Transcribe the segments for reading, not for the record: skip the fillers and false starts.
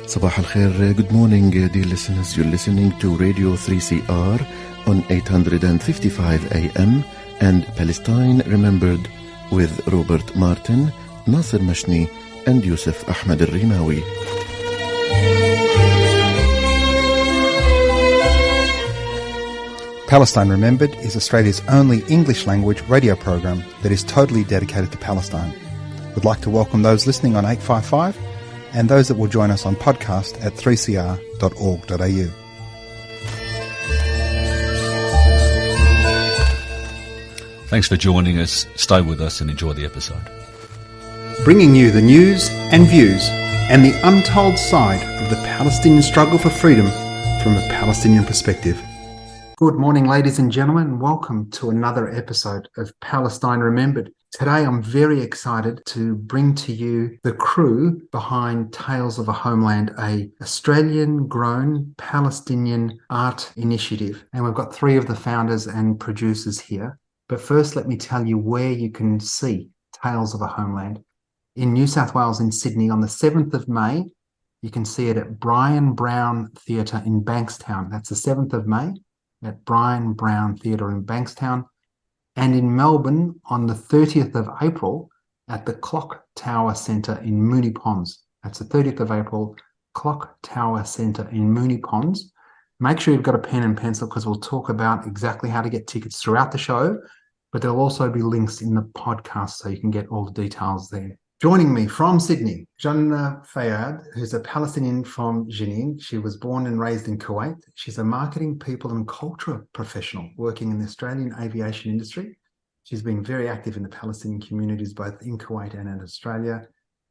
Sabah al-Khair, good morning dear listeners. You're listening to Radio 3CR on 855 AM and Palestine Remembered with Robert Martin, Nasser Mashni and Yusuf Ahmed al-Rimawi. Palestine Remembered is Australia's only English language radio program that is totally dedicated to Palestine. We'd like to welcome those listening on 855 and those that will join us on podcast at 3cr.org.au. Thanks for joining us. Stay with us and enjoy the episode. Bringing you the news and views and the untold side of the Palestinian struggle for freedom from a Palestinian perspective. Good morning, ladies and gentlemen. Welcome to another episode of Palestine Remembered. Today, I'm very excited to bring to you the crew behind Tales of a Homeland, a Australian-grown Palestinian art initiative. And we've got three of the founders and producers here. But first, let me tell you where you can see Tales of a Homeland. In New South Wales, in Sydney, on the 7th of May, you can see it at Brian Brown Theatre in Bankstown. That's the 7th of May at Brian Brown Theatre in Bankstown. And in Melbourne on the 30th of April at the Clock Tower Centre in Moonee Ponds. That's the 30th of April, Clock Tower Centre in Moonee Ponds. Make sure you've got a pen and pencil because we'll talk about exactly how to get tickets throughout the show, but there'll also be links in the podcast so you can get all the details there. Joining me from Sydney, Jannah Fayyad, who's a Palestinian from Jenin. She was born and raised in Kuwait. She's a marketing, people and culture professional working in the Australian aviation industry. She's been very active in the Palestinian communities, both in Kuwait and in Australia,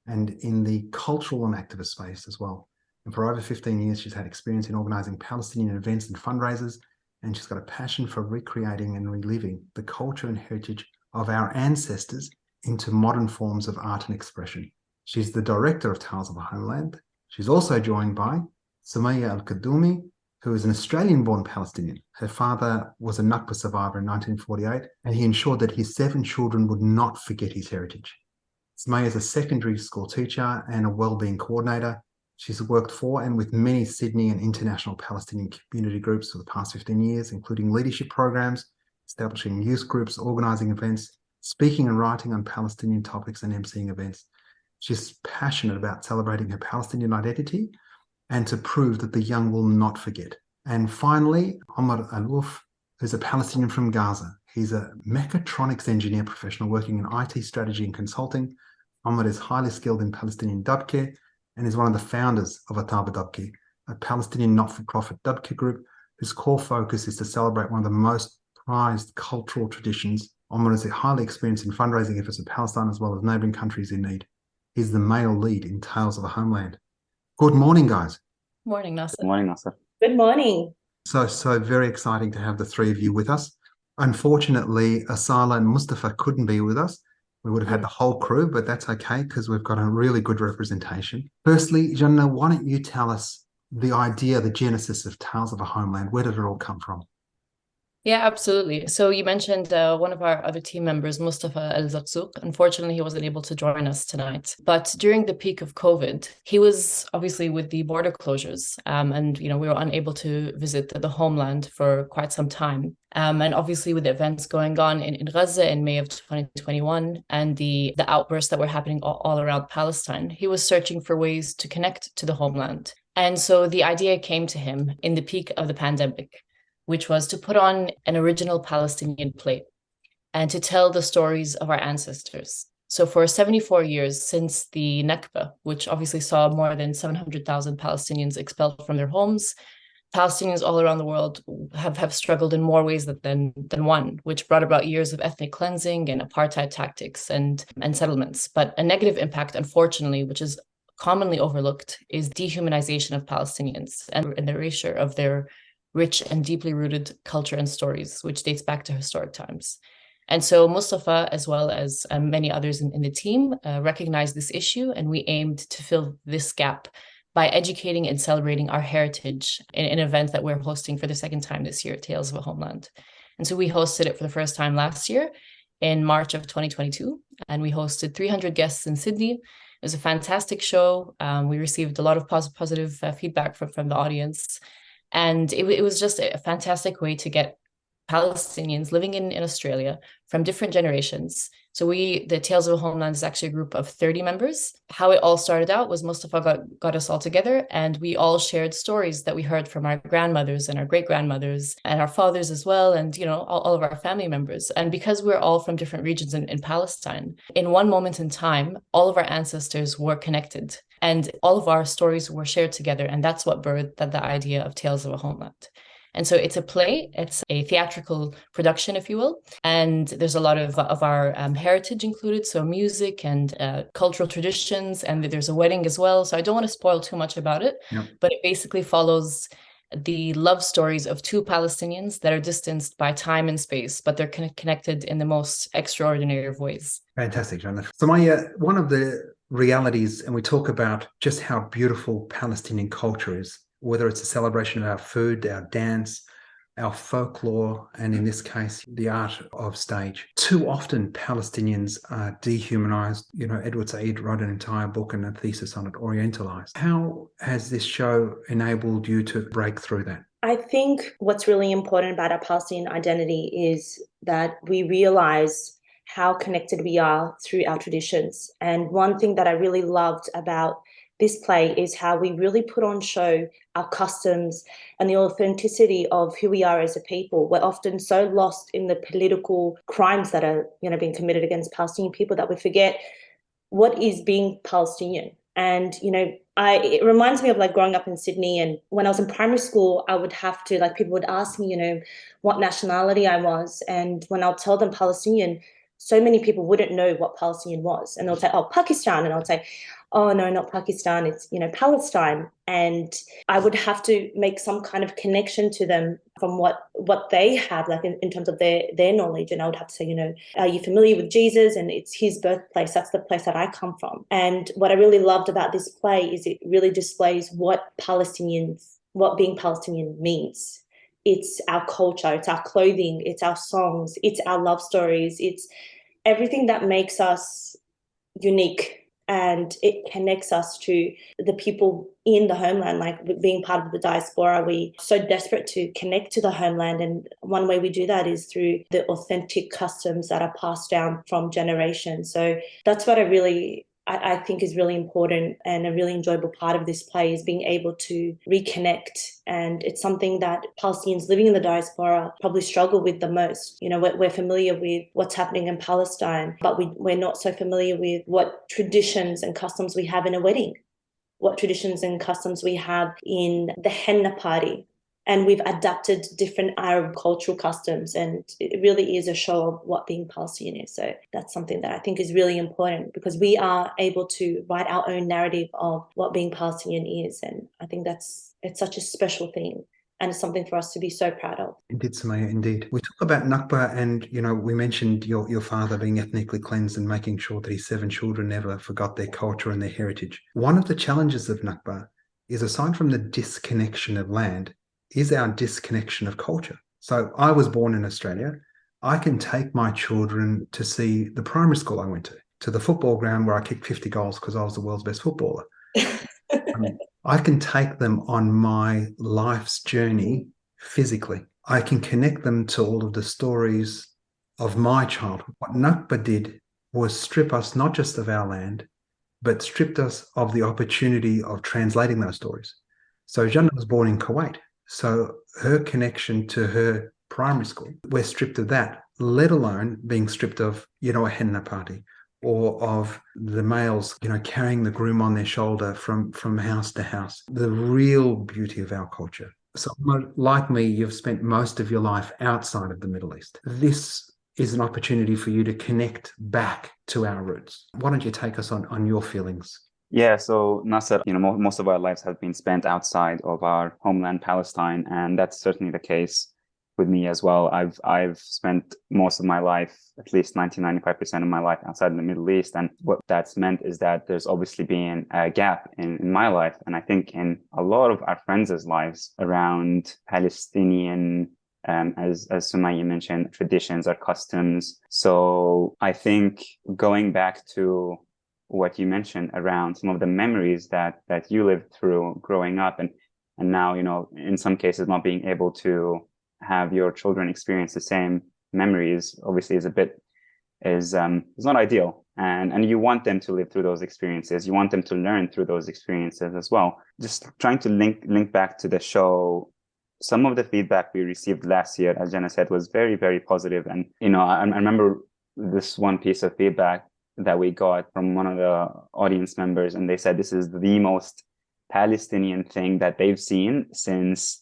and in the cultural and activist space as well. And for over 15 years, she's had experience in organising Palestinian events and fundraisers, and she's got a passion for recreating and reliving the culture and heritage of our ancestors into modern forms of art and expression. She's the director of Tales of a Homeland. She's also joined by Sumaya Al-Kaddoumi, who is an Australian-born Palestinian. Her father was a Nakba survivor in 1948, and he ensured that his 7 children would not forget his heritage. Sumaya is a secondary school teacher and a wellbeing coordinator. She's worked for and with many Sydney and international Palestinian community groups for the past 15 years, including leadership programs, establishing youth groups, organising events, speaking and writing on Palestinian topics and emceeing events. She's passionate about celebrating her Palestinian identity and to prove that the young will not forget. And finally, Omar Alouf, who's a Palestinian from Gaza. He's a mechatronics engineer professional working in IT strategy and consulting. Omar is highly skilled in Palestinian Dabke and is one of the founders of Ataba Dabke, a Palestinian not-for-profit Dabke group whose core focus is to celebrate one of the most prized cultural traditions. Omar is highly experienced in fundraising efforts in Palestine as well as neighbouring countries in need. He's the male lead in Tales of a Homeland. Good morning, guys. Morning, Nasser. Good morning, Nasser. Good morning. So very exciting to have the three of you with us. Unfortunately, Asala and Mustafa couldn't be with us. We would have had the whole crew, but that's okay because we've got a really good representation. Firstly, Jannah, why don't you tell us the idea, the genesis of Tales of a Homeland? Where did it all come from? Yeah, absolutely. So you mentioned one of our other team members, Mustafa Al-Zakzouk. Unfortunately, he wasn't able to join us tonight. But during the peak of COVID, he was obviously with the border closures. And, we were unable to visit the homeland for quite some time. And obviously with the events going on in Gaza in May of 2021 and the outbursts that were happening all around Palestine, he was searching for ways to connect to the homeland. And so the idea came to him in the peak of the pandemic, which was to put on an original Palestinian play and to tell the stories of our ancestors. So for 74 years since the Nakba, which obviously saw more than 700,000 Palestinians expelled from their homes, Palestinians all around the world have struggled in more ways than one, which brought about years of ethnic cleansing and apartheid tactics and settlements. But a negative impact, unfortunately, which is commonly overlooked, is dehumanization of Palestinians and the erasure of their rich and deeply rooted culture and stories, which dates back to historic times. And so Mustafa, as well as many others in the team, recognized this issue, and we aimed to fill this gap by educating and celebrating our heritage in an event that we're hosting for the second time this year, Tales of a Homeland. And so we hosted it for the first time last year in March of 2022, and we hosted 300 guests in Sydney It was a fantastic show. We received a lot of positive feedback from the audience. And it was just a fantastic way to get Palestinians living in Australia from different generations. So the Tales of a Homeland is actually a group of 30 members. How it all started out was Mustafa got us all together, and we all shared stories that we heard from our grandmothers and our great-grandmothers and our fathers as well, and all of our family members. And because we're all from different regions in Palestine, in one moment in time, all of our ancestors were connected and all of our stories were shared together. And that's what birthed the idea of Tales of a Homeland. And so it's a play, it's a theatrical production, if you will. And there's a lot of our heritage included, so music and cultural traditions, and there's a wedding as well. So I don't want to spoil too much about it, but it basically follows the love stories of two Palestinians that are distanced by time and space, but they're connected in the most extraordinary of ways. Fantastic, John. So one of the realities, and we talk about just how beautiful Palestinian culture is, whether it's a celebration of our food, our dance, our folklore, and in this case, the art of stage. Too often, Palestinians are dehumanized. Edward Said wrote an entire book and a thesis on it, Orientalized. How has this show enabled you to break through that? I think what's really important about our Palestinian identity is that we realize how connected we are through our traditions. And one thing that I really loved about this play is how we really put on show our customs and the authenticity of who we are as a people. We're often so lost in the political crimes that are, being committed against Palestinian people that we forget what is being Palestinian. And, it reminds me of growing up in Sydney. And when I was in primary school, I would have to, people would ask me, what nationality I was. And when I'll tell them Palestinian, so many people wouldn't know what Palestinian was. And they'll say, oh, Pakistan. And I'll say, oh, no, not Pakistan. It's, Palestine. And I would have to make some kind of connection to them from what they have, in terms of their knowledge. And I would have to say, are you familiar with Jesus? And it's his birthplace. That's the place that I come from. And what I really loved about this play is it really displays what being Palestinian means. It's our culture, it's our clothing, it's our songs, it's our love stories, it's everything that makes us unique. And it connects us to the people in the homeland, being part of the diaspora. We're so desperate to connect to the homeland. And one way we do that is through the authentic customs that are passed down from generations. So that's what I think is really important, and a really enjoyable part of this play is being able to reconnect. And it's something that Palestinians living in the diaspora probably struggle with the most. We're familiar with what's happening in Palestine, but we're not so familiar with what traditions and customs we have in a wedding, what traditions and customs we have in the henna party. And we've adapted different Arab cultural customs, and it really is a show of what being Palestinian is. So that's something that I think is really important, because we are able to write our own narrative of what being Palestinian is. And I think it's such a special thing, and it's something for us to be so proud of. Indeed, Sumaya, indeed. We talk about Nakba, and, we mentioned your father being ethnically cleansed and making sure that his 7 children never forgot their culture and their heritage. One of the challenges of Nakba is, aside from the disconnection of land, is our disconnection of culture. So I was born in Australia. I can take my children to see the primary school I went to the football ground where I kicked 50 goals because I was the world's best footballer. I can take them on my life's journey physically. I can connect them to all of the stories of my childhood. What Nakba did was strip us not just of our land, but stripped us of the opportunity of translating those stories. So Jannah was born in Kuwait. So her connection to her primary school, we're stripped of that, let alone being stripped of, a henna party, or of the males, carrying the groom on their shoulder from house to house. The real beauty of our culture. So like me, you've spent most of your life outside of the Middle East. This is an opportunity for you to connect back to our roots. Why don't you take us on your feelings? Yeah, so Nasser, most of our lives have been spent outside of our homeland, Palestine, and that's certainly the case with me as well. I've spent most of my life, at least 95% of my life, outside of the Middle East, and what that's meant is that there's obviously been a gap in my life, and I think in a lot of our friends' lives around Palestinian, as Sumaya mentioned, traditions or customs. So I think going back to what you mentioned around some of the memories that you lived through growing up, and now, in some cases not being able to have your children experience the same memories, obviously is not ideal. And you want them to live through those experiences. You want them to learn through those experiences as well. Just trying to link back to the show. Some of the feedback we received last year, as Jenna said, was very, very positive. And, I remember this one piece of feedback that we got from one of the audience members, and they said this is the most Palestinian thing that they've seen since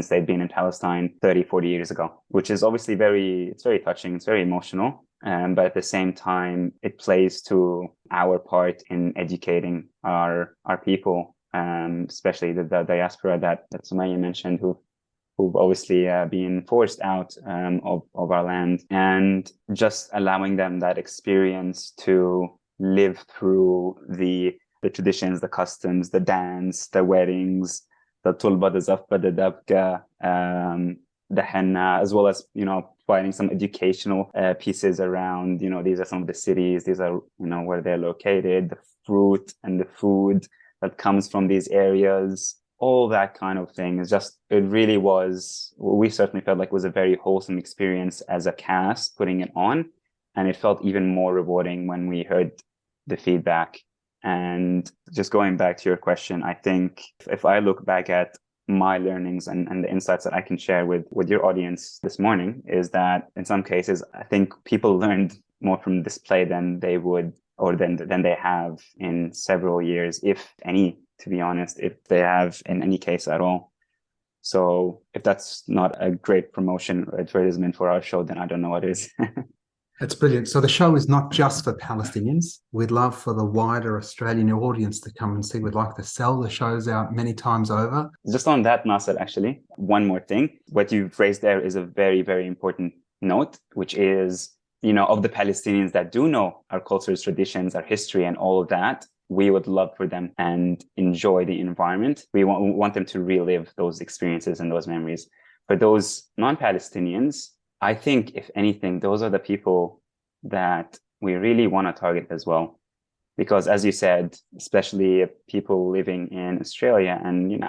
they've been in Palestine 30, 40 years ago, which is obviously it's very touching. It's very emotional. But at the same time, it plays to our part in educating our people, especially the diaspora that Sumaya mentioned, who've obviously been forced out of our land, and just allowing them that experience to live through the traditions, the customs, the dance, the weddings, the tulba, the zaffa, the dabka, the henna, as well as, providing some educational pieces around, these are some of the cities, these are, where they're located, the fruit and the food that comes from these areas, all that kind of thing. It really was, we certainly felt like it was a very wholesome experience as a cast putting it on. And it felt even more rewarding when we heard the feedback. And just going back to your question, I think if I look back at my learnings and the insights that I can share with your audience this morning, is that in some cases, I think people learned more from this play than they would, or than they have in several years, if any, to be honest, if they have in any case at all. So if that's not a great promotion or advertisement for our show, then I don't know what is. That's brilliant. So the show is not just for Palestinians. We'd love for the wider Australian audience to come and see. We'd like to sell the shows out many times over. Just on that, Nasser, actually, one more thing. What you've raised there is a very, very important note, which is, of the Palestinians that do know our cultures, traditions, our history, and all of that, we would love for them and enjoy the environment. We want them to relive those experiences and those memories. For those non-Palestinians, I think, if anything, those are the people that we really want to target as well. Because as you said, especially people living in Australia and,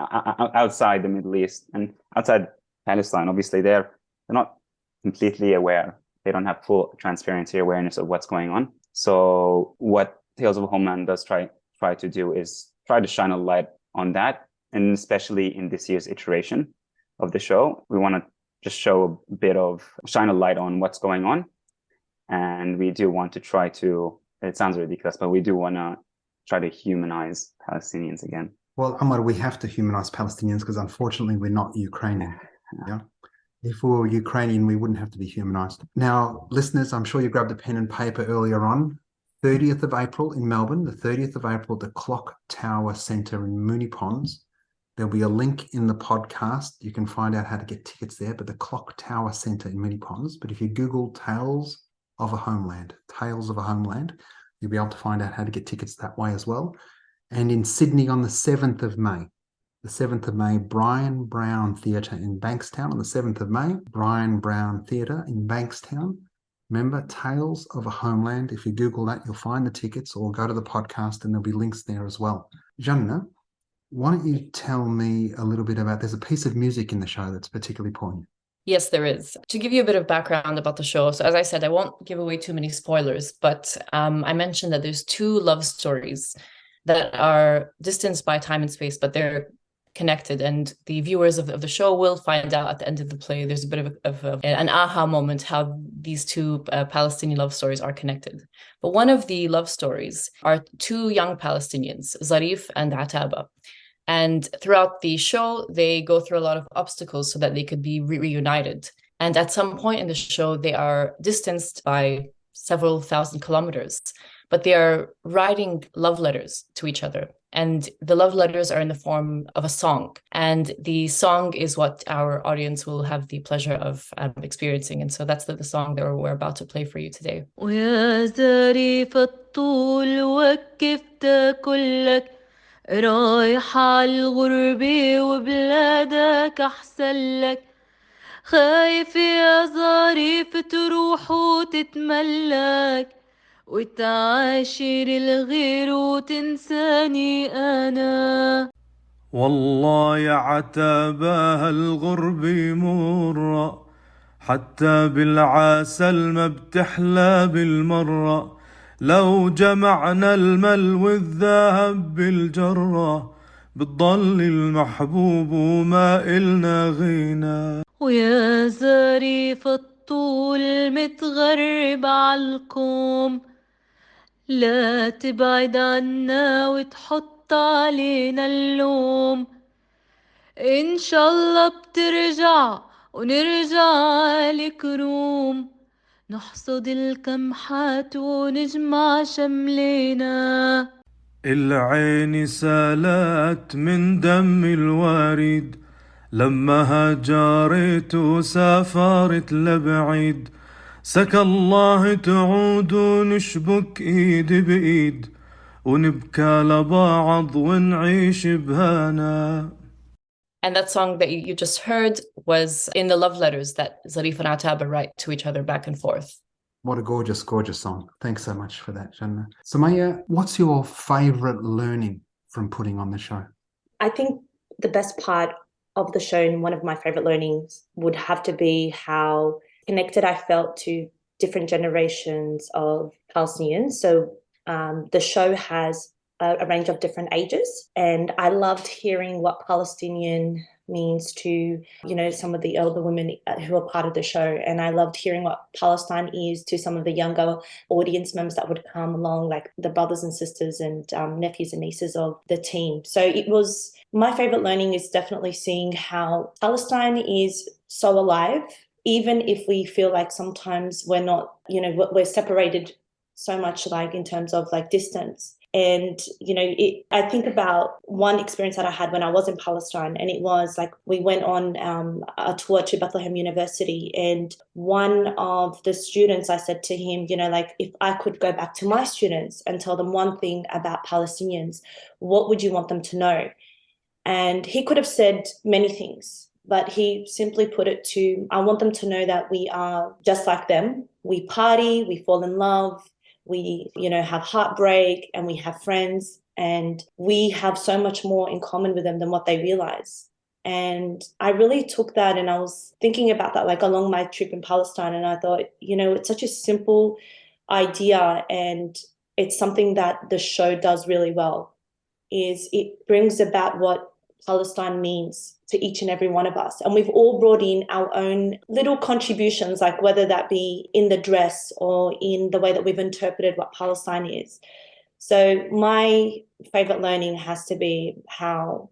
outside the Middle East and outside Palestine, obviously they're not completely aware. They don't have full transparency awareness of what's going on. So what Tales of Homeland does try to do is try to shine a light on that. And especially in this year's iteration of the show, we want to just show a bit of, shine a light on what's going on. And we do want to try to, it sounds ridiculous, but we do want to try to humanize Palestinians again. Well, Amar, we have to humanize Palestinians because unfortunately we're not Ukrainian. Yeah. If we were Ukrainian, we wouldn't have to be humanized. Now, listeners, I'm sure you grabbed a pen and paper earlier on. 30th of April in Melbourne, the 30th of April, the Clock Tower Centre in Moonee Ponds. There'll be a link in the podcast. You can find out how to get tickets there, but the Clock Tower Centre in Moonee Ponds. But if you Google Tales of a Homeland, you'll be able to find out how to get tickets that way as well. And in Sydney on the 7th of May, Brian Brown Theatre in Bankstown on the 7th of May, Brian Brown Theatre in Bankstown. Remember, Tales of a Homeland. If you Google that, you'll find the tickets, or go to the podcast and there'll be links there as well. Janna, why don't you tell me a little bit about, there's a piece of music in the show that's particularly poignant. Yes, there is. To give you a bit of background about the show, so as I said, I won't give away too many spoilers, but I mentioned that there's two love stories that are distanced by time and space, but they're connected, and the viewers of the show will find out at the end of the play. There's a bit of an aha moment how these two Palestinian love stories are connected. But one of the love stories are two young Palestinians, Zarif and Ataba. And throughout the show, they go through a lot of obstacles so that they could be reunited. And at some point in the show, they are distanced by several thousand kilometers, but they are writing love letters to each other. And the love letters are in the form of a song. And the song is what our audience will have the pleasure of experiencing. And so that's the song that we're about to play for you today. رايح عالغربة وبلادك أحسن لك خايف يا ظريف تروح وتتملك وتعاشر الغير وتنساني أنا. والله يا عتابها الغرب مرة، حتى بالعسل ما بتحلى بالمرة، لو جمعنا المل والذهب بالجرة، بتضل المحبوب وما إلنا غنى. ويا زريف الطول متغرب عالكوم، لا تبعد عنا وتحط علينا اللوم، إن شاء الله بترجع ونرجع الكروم، نحصد الكمحات ونجمع شملنا. العين سالت من دم الوريد، لما هاجرت وسافرت لبعيد، سكى الله تعود ونشبك ايد بايد، ونبكى لبعض ونعيش بهنا. And that song that you just heard was in the love letters that Zarif and Ataba write to each other back and forth. What a gorgeous, gorgeous song. Thanks so much for that, Jannah. Sumaya, what's your favourite learning from putting on the show? I think the best part of the show and one of my favorite learnings would have to be how connected I felt to different generations of Palestinians. So the show has a range of different ages, and I loved hearing what Palestinian means to, some of the elder women who are part of the show. And I loved hearing what Palestine is to some of the younger audience members that would come along, like the brothers and sisters and nephews and nieces of the team. So it was, my favorite learning is definitely seeing how Palestine is so alive, even if we feel like sometimes we're not, we're separated so much, like in terms of like distance. And, I think about one experience that I had when I was in Palestine, and it was like we went on a tour to Bethlehem University, and one of the students, I said to him, if I could go back to my students and tell them one thing about Palestinians, what would you want them to know? And he could have said many things, but he simply put it to, I want them to know that we are just like them. We party, we fall in love, we, have heartbreak, and we have friends, and we have so much more in common with them than what they realize. And I really took that, and I was thinking about that like along my trip in Palestine, and I thought, it's such a simple idea, and it's something that the show does really well, is it brings about what Palestine means to each and every one of us. And we've all brought in our own little contributions, like whether that be in the dress or in the way that we've interpreted what Palestine is. So my favorite learning has to be how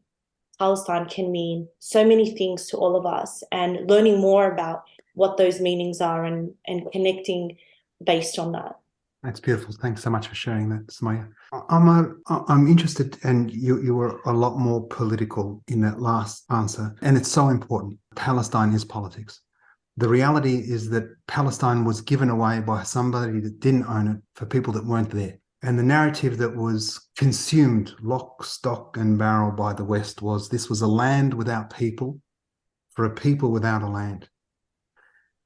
Palestine can mean so many things to all of us, and learning more about what those meanings are and connecting based on that. That's beautiful. Thanks so much for sharing that, Sumaya. I'm interested, and you were a lot more political in that last answer, and it's so important. Palestine is politics. The reality is that Palestine was given away by somebody that didn't own it for people that weren't there. And the narrative that was consumed lock, stock and barrel by the West was this was a land without people for a people without a land.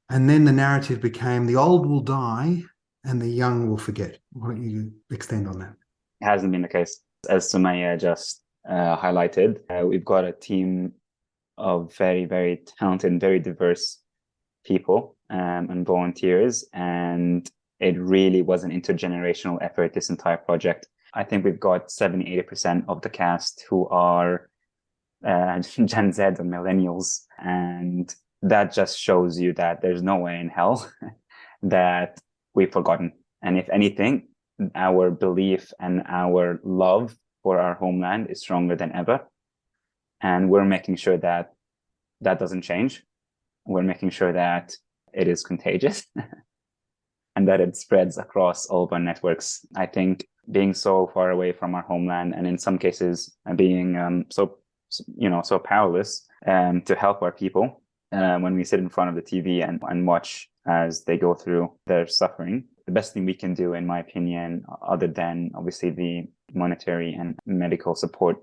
And then the narrative became the old will die and the young will forget. Why don't you extend on that? It hasn't been the case. As Sumaya just highlighted, we've got a team of very, very talented, very diverse people and volunteers, and it really was an intergenerational effort, this entire project. I think we've got 70-80% of the cast who are Gen Z or millennials, and that just shows you that there's no way in hell that we've forgotten. And if anything, our belief and our love for our homeland is stronger than ever. And we're making sure that that doesn't change. We're making sure that it is contagious and that it spreads across all of our networks. I think being so far away from our homeland, and in some cases being so powerless to help our people when we sit in front of the TV and watch as they go through their suffering. The best thing we can do, in my opinion, other than obviously the monetary and medical support,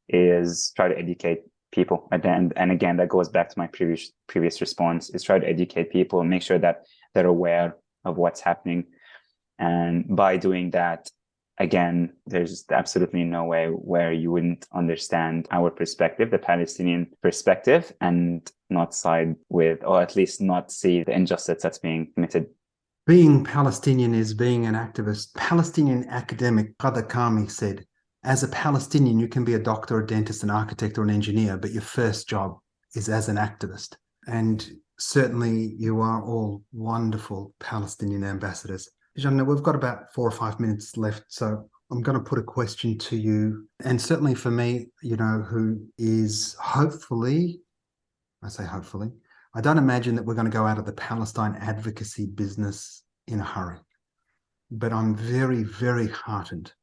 is try to educate people. And again, that goes back to my previous response, is try to educate people and make sure that they're aware of what's happening. And by doing that, again, there's absolutely no way where you wouldn't understand our perspective, the Palestinian perspective, and not side with, or at least not see the injustice that's being committed. Being Palestinian is being an activist. Palestinian academic Qadr Kami said, as a Palestinian, you can be a doctor, a dentist, an architect, or an engineer, but your first job is as an activist. And certainly you are all wonderful Palestinian ambassadors. Janna, we've got about 4 or 5 minutes left, so I'm going to put a question to you. And certainly for me, who is hopefully, I say hopefully, I don't imagine that we're going to go out of the Palestine advocacy business in a hurry. But I'm very, very heartened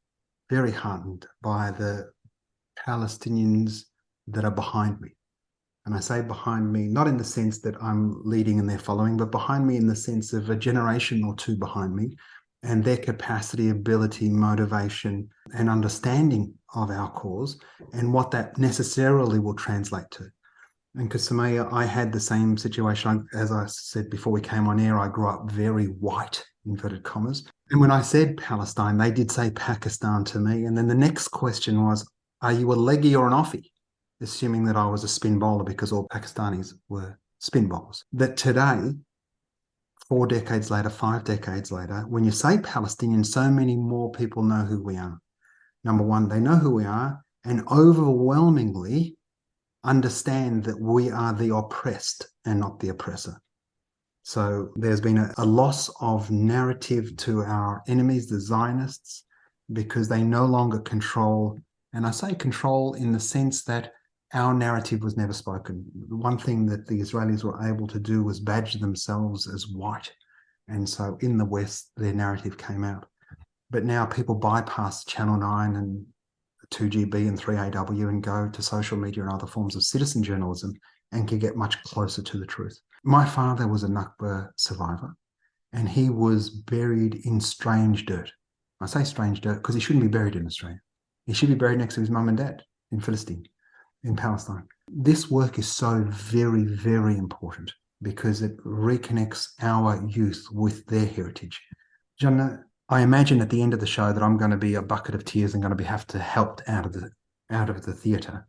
by the Palestinians that are behind me. And I say behind me, not in the sense that I'm leading and they're following, but behind me in the sense of a generation or two behind me, and their capacity, ability, motivation, and understanding of our cause and what that necessarily will translate to. And because Sumaya, I had the same situation. As I said before we came on air, I grew up very white, inverted commas. And when I said Palestine, they did say Pakistan to me. And then the next question was, are you a leggy or an offie? Assuming that I was a spin bowler because all Pakistanis were spin bowlers. That today, 4 decades later, 5 decades later, when you say Palestinian, so many more people know who we are. Number one, they know who we are and overwhelmingly understand that we are the oppressed and not the oppressor. So there's been a loss of narrative to our enemies, the Zionists, because they no longer control, and I say control in the sense that our narrative was never spoken. The one thing that the Israelis were able to do was badge themselves as white. And so in the West, their narrative came out. But now people bypass Channel 9 and 2GB and 3AW and go to social media and other forms of citizen journalism and can get much closer to the truth. My father was a Nakba survivor and he was buried in strange dirt. I say strange dirt because he shouldn't be buried in Australia. He should be buried next to his mum and dad in Philistine, in Palestine. This work is so very, very important because it reconnects our youth with their heritage. Jannah, I imagine at the end of the show that I'm going to be a bucket of tears and going to have to help out of the theatre.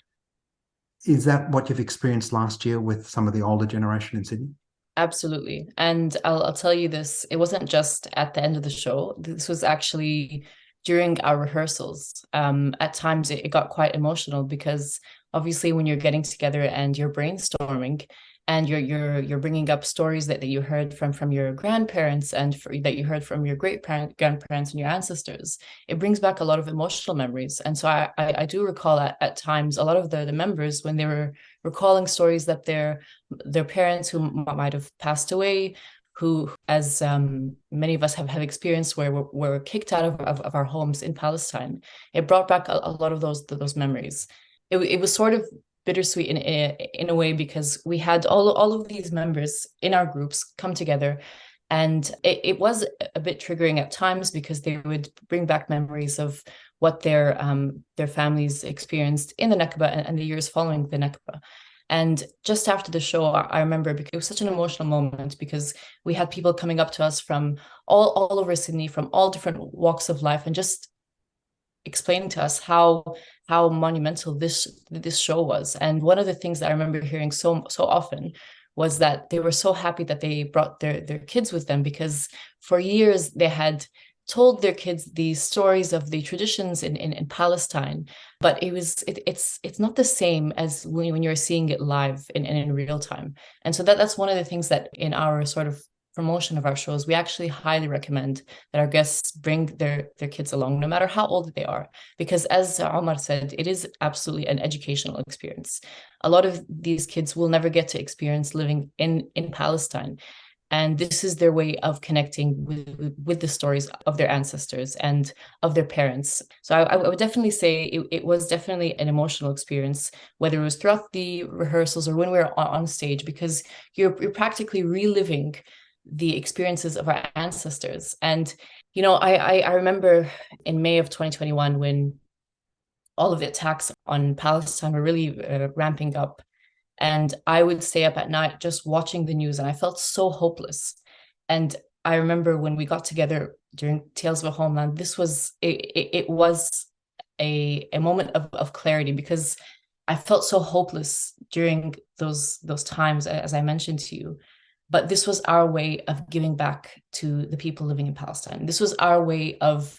Is that what you've experienced last year with some of the older generation in Sydney? Absolutely. And I'll tell you this, it wasn't just at the end of the show. This was actually during our rehearsals. At times it got quite emotional because obviously when you're getting together and you're brainstorming and you're bringing up stories that you heard from your grandparents and that you heard from your grandparents and your ancestors, it brings back a lot of emotional memories. And so I do recall at times a lot of the members when they were recalling stories that their parents who might have passed away, who, as many of us have experienced, where we're kicked out of our homes in Palestine. It brought back a lot of those memories. It was sort of bittersweet in a way because we had all of these members in our groups come together, and it was a bit triggering at times because they would bring back memories of what their families experienced in the Nakba and the years following the Nakba. And just after the show, I remember because it was such an emotional moment because we had people coming up to us from all over Sydney, from all different walks of life, and just explaining to us how monumental this show was. And one of the things that I remember hearing so often was that they were so happy that they brought their kids with them because for years they had told their kids these stories of the traditions in Palestine, but it's not the same as when you're seeing it live in real time. And so that's one of the things that in our sort of promotion of our shows, we actually highly recommend that our guests bring their kids along, no matter how old they are, because as Omar said, it is absolutely an educational experience. A lot of these kids will never get to experience living in Palestine. And this is their way of connecting with the stories of their ancestors and of their parents. So I would definitely say it was definitely an emotional experience, whether it was throughout the rehearsals or when we were on stage, because you're practically reliving the experiences of our ancestors. And, I remember in May of 2021, when all of the attacks on Palestine were really ramping up, and I would stay up at night just watching the news, and I felt so hopeless. And I remember when we got together during Tales of a Homeland, this was it was a moment of clarity, because I felt so hopeless during those times, as I mentioned to you. But this was our way of giving back to the people living in Palestine. This was our way of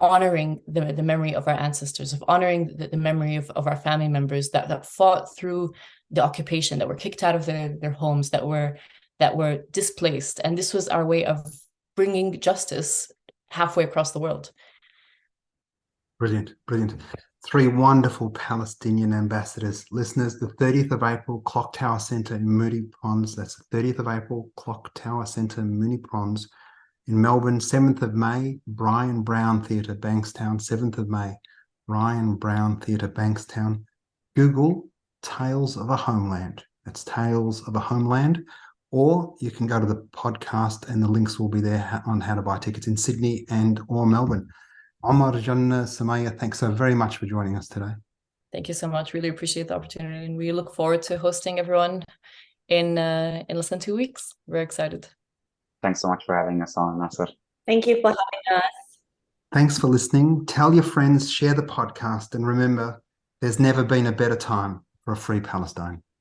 honoring the memory of our ancestors, of honoring the memory of our family members that fought through the occupation, that were kicked out of their homes, that were displaced. And this was our way of bringing justice halfway across the world. Brilliant, brilliant. Three wonderful Palestinian ambassadors. Listeners, the 30th of April, Clock Tower Centre in Moonee Ponds. That's the 30th of April, Clock Tower Centre, Moonee Ponds. In Melbourne, 7th of May, Brian Brown Theatre, Bankstown, 7th of May, Brian Brown Theatre, Bankstown. Google Tales of a Homeland. That's Tales of a Homeland. Or you can go to the podcast and the links will be there on how to buy tickets in Sydney and or Melbourne. Omar, Jannah, Samaya, thanks so very much for joining us today. Thank you so much. Really appreciate the opportunity, and we look forward to hosting everyone in less than 2 weeks. Very excited. Thanks so much for having us on, Nasser. Thank you for having us. Thanks for listening. Tell your friends, share the podcast, and remember, there's never been a better time for a free Palestine.